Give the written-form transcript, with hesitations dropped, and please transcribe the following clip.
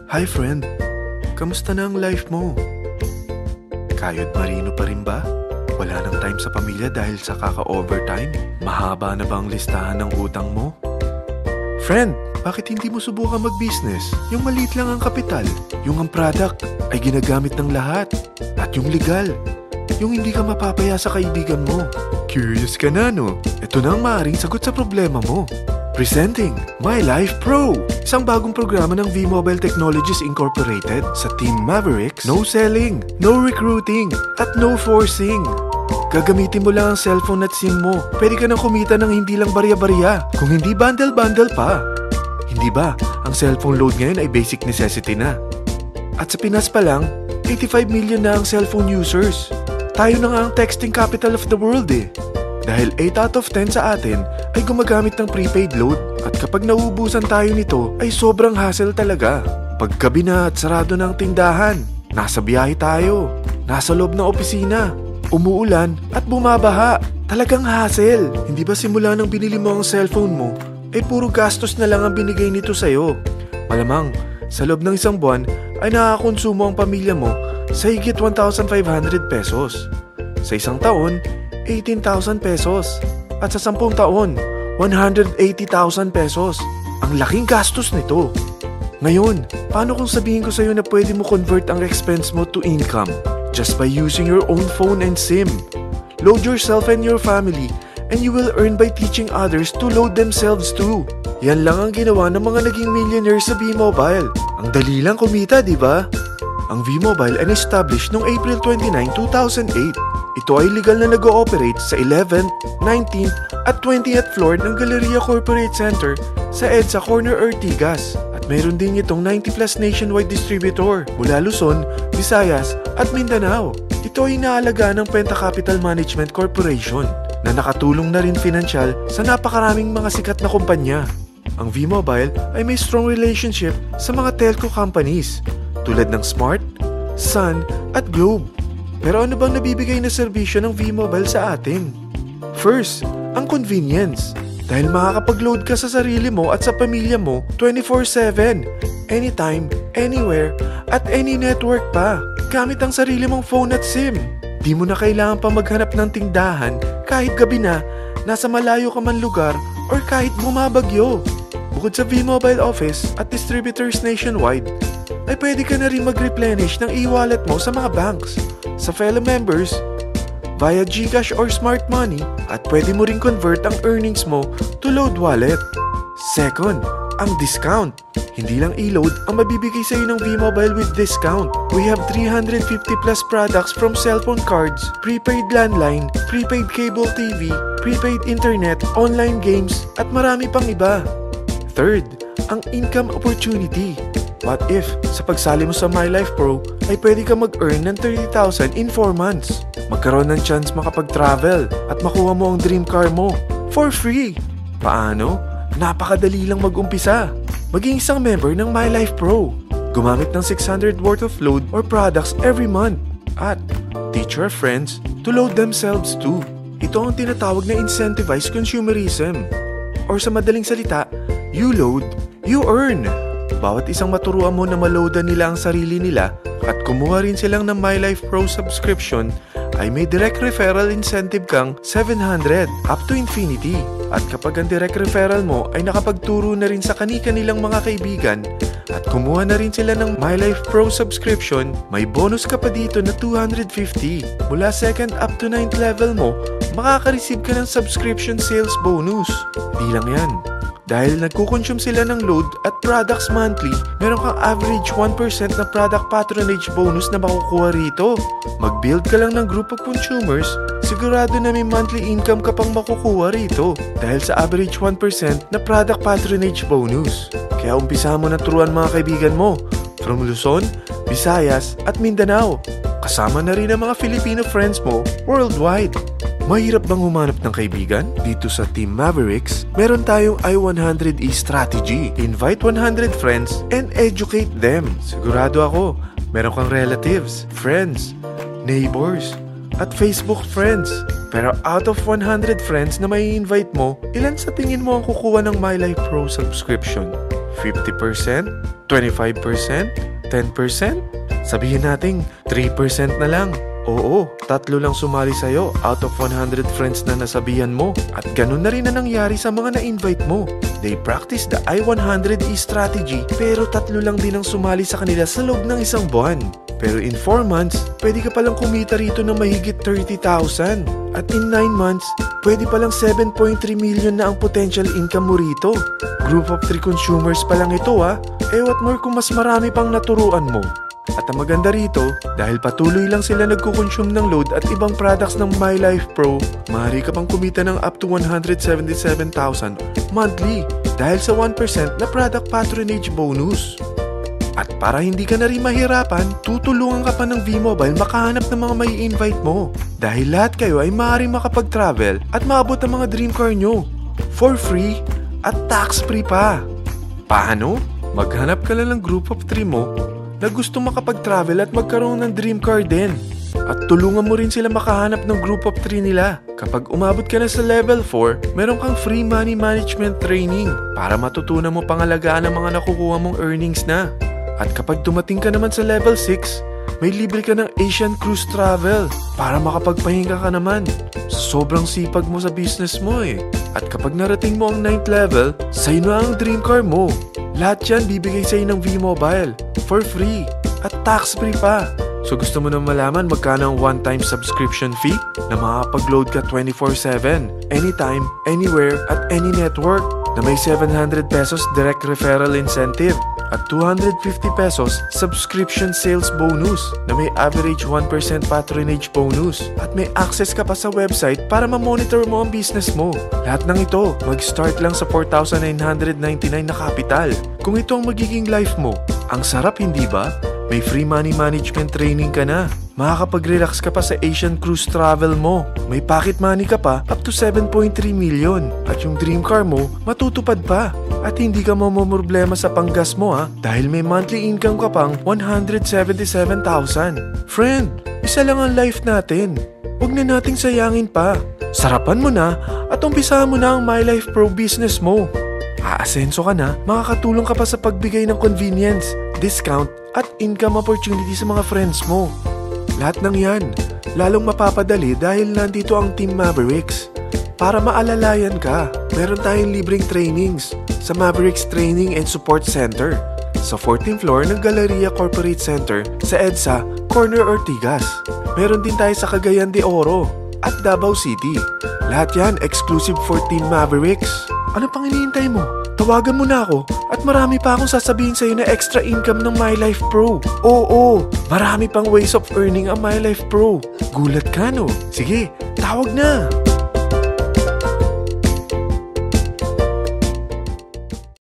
Hi friend, kamusta na ang life mo? Kayod marino pa rin ba? Wala nang time sa pamilya dahil sa kaka-overtime? Mahaba na ba ang listahan ng utang mo? Friend, bakit hindi mo subukan mag-business? Yung maliit lang ang kapital, yung ang product ay ginagamit ng lahat, at yung legal, yung hindi ka mapapaya sa kaibigan mo. Curious ka na, no? Ito na ang maaaring sagot sa problema mo. Presenting My Life Pro, isang bagong programa ng V-Mobile Technologies Incorporated sa Team Mavericks. No selling, no recruiting, at no forcing. Gagamitin mo lang ang cellphone at SIM mo. Pwede ka nang kumita ng hindi lang barya-barya, kung hindi bundle-bundle pa. Hindi ba, ang cellphone load ngayon ay basic necessity na. At sa Pinas pa lang, 85 million na ang cellphone users. Tayo na nga ang texting capital of the world eh. Dahil 8 out of 10 sa atin ay gumagamit ng prepaid load. At kapag nauubusan tayo nito ay sobrang hassle talaga. Paggabi na at sarado ng tindahan, nasa biyahe tayo, nasa loob ng opisina, umuulan at bumabaha. Talagang hassle. Hindi ba simula nang binili mo ang cellphone mo, ay puro gastos na lang ang binigay nito sa'yo? Malamang, sa loob ng isang buwan ay nakakonsumo ang pamilya mo sa higit 1,500 pesos. Sa isang taon, 18,000 pesos. At sa 10 taon, 180,000 pesos. Ang laking gastos nito. Ngayon, paano kung sabihin ko sa'yo na pwede mo convert ang expense mo to income just by using your own phone and SIM? Load yourself and your family and you will earn by teaching others to load themselves too. Yan lang ang ginawa ng mga naging millionaires sa V-Mobile. Ang dali lang kumita, di ba? Ang V-Mobile ay established noong April 29, 2008. Ito ay legal na nag-ooperate sa 11th, 19th at 20th floor ng Galleria Corporate Center sa EDSA Corner Ortigas. At mayroon din itong 90+ nationwide distributor mula Luzon, Visayas at Mindanao. Ito ay inaalagaan ng Penta Capital Management Corporation na nakatulong na rin pinansyal sa napakaraming mga sikat na kumpanya. Ang V-Mobile ay may strong relationship sa mga telco companies tulad ng Smart, Sun at Globe. Pero ano bang nabibigay na serbisyo ng V-Mobile sa atin? First, ang convenience. Dahil makakapag-load ka sa sarili mo at sa pamilya mo 24/7, anytime, anywhere, at any network pa. Gamit ang sarili mong phone at SIM. Di mo na kailangan pa maghanap ng tindahan kahit gabi na, nasa malayo ka man lugar, or kahit bumabagyo. Bukod sa V-Mobile office at distributors nationwide, ay pwede ka na rin mag-replenish ng e-wallet mo sa mga banks, sa fellow members, via GCash or Smart Money, at pwede mo rin convert ang earnings mo to load wallet. Second, ang discount. Hindi lang e-load ang mabibigay sa iyo ng V-Mobile with discount. We have 350+ products from cellphone cards, prepaid landline, prepaid cable TV, prepaid internet, online games, at marami pang iba. Third, ang income opportunity. What if, sa pagsali mo sa My Life Pro, ay pwede ka mag-earn ng 30,000 in 4 months? Magkaroon ng chance makapag-travel at makuha mo ang dream car mo for free. Paano? Napakadali lang mag-umpisa. Maging isang member ng My Life Pro. Gumamit ng 600 worth of load or products every month. At teach your friends to load themselves too. Ito ang tinatawag na incentivized consumerism. Or sa madaling salita, you load, you earn. Bawat isang maturuan mo na maloadan nila ang sarili nila at kumuha rin silang ng My Life Pro subscription, ay may direct referral incentive kang 700 up to infinity. At kapag ang direct referral mo ay nakapagturo na rin sa kani-kanilang mga kaibigan at kumuha na rin sila ng My Life Pro subscription, may bonus ka pa dito na 250. Mula 2nd up to 9th level mo, makaka-receive ka ng subscription sales bonus. Di lang yan. Dahil nagkukonsume sila ng load at products monthly, meron kang average 1% na product patronage bonus na makukuha rito. Mag-build ka lang ng group of consumers, sigurado na may monthly income ka pang makukuha rito dahil sa average 1% na product patronage bonus. Kaya umpisa mo na turuan mga kaibigan mo from Luzon, Visayas at Mindanao. Kasama na rin ang mga Filipino friends mo worldwide. Mahirap bang humanap ng kaibigan? Dito sa Team Mavericks, meron tayong I100E strategy. Invite 100 friends and educate them. Sigurado ako, meron kang relatives, friends, neighbors, at Facebook friends. Pero out of 100 friends na may invite mo, ilan sa tingin mo ang kukuha ng My Life Pro subscription? 50%? 25%? 10%? Sabihin nating 3% na lang. Oo, 3 lang sumali sa'yo out of 100 friends na nasabihan mo. At ganun na rin na nangyari sa mga na-invite mo. They practice the I-100E strategy pero 3 lang din ang sumali sa kanila sa loob ng 1 buwan. Pero in 4 months, pwede ka palang kumita rito ng mahigit 30,000. At in 9 months, pwede palang 7.3 million na ang potential income mo rito. Group of 3 consumers pa lang ito what more kung mas marami pang naturuan mo. At ang maganda rito, dahil patuloy lang sila nagkukonsume ng load at ibang products ng My Life Pro, maaari ka pang kumita ng up to 177,000 monthly dahil sa 1% na product patronage bonus. At para hindi ka na rin mahirapan, tutulungan ka pa ng V-Mobile makahanap ng mga may invite mo. Dahil lahat kayo ay maaaring makapag-travel at maabot ang mga dream car nyo for free at tax-free pa. Paano? Maghanap ka lang ng group of 3 mo na gusto makapag-travel at magkaroon ng dream car din. At tulungan mo rin sila makahanap ng group of 3 nila. Kapag umabot ka na sa level 4, meron kang free money management training para matutunan mo pangalagaan ang mga nakukuha mong earnings na. At kapag dumating ka naman sa level 6, may libre ka ng Asian Cruise Travel para makapagpahinga ka naman. Sobrang sipag mo sa business mo At kapag narating mo ang 9th level, sa'yo na ang dream car mo. Lahat yan bibigay sa'yo ng V-Mobile for free at tax-free pa. So gusto mo na malaman magkano ang one-time subscription fee na makakapag-load ka 24/7, anytime, anywhere, at any network na may 700 pesos direct referral incentive at 250 pesos subscription sales bonus na may average 1% patronage bonus at may access ka pa sa website para ma-monitor mo ang business mo. Lahat ng ito mag-start lang sa 4,999 na capital. Kung ito ang magiging life mo, ang sarap hindi ba? May free money management training ka na. Makakapag-relax ka pa sa Asian Cruise Travel mo. May pocket money ka pa up to 7.3 million. At yung dream car mo, matutupad pa. At hindi ka mamomroblema sa panggas mo dahil may monthly income ka pang 177,000. Friend, isa lang ang life natin. Huwag na nating sayangin pa. Sarapan mo na at umpisahan mo na ang My Life Pro business mo. Aasenso ka na, makakatulong ka pa sa pagbigay ng convenience, discount, at income opportunity sa mga friends mo. Lahat ng yan, lalong mapapadali dahil nandito ang Team Mavericks. Para maalalayan ka, meron tayong libreng trainings sa Mavericks Training and Support Center sa 14th floor ng Galleria Corporate Center sa EDSA, Corner Ortigas. Meron din tayo sa Cagayan de Oro at Davao City. Lahat yan exclusive for Team Mavericks. Ano pang hinihintay mo? Tawagan mo na ako at marami pa akong sasabihin sa'yo na extra income ng My Life Pro. Oo, marami pang ways of earning ang My Life Pro. Gulat ka no? Sige, tawag na!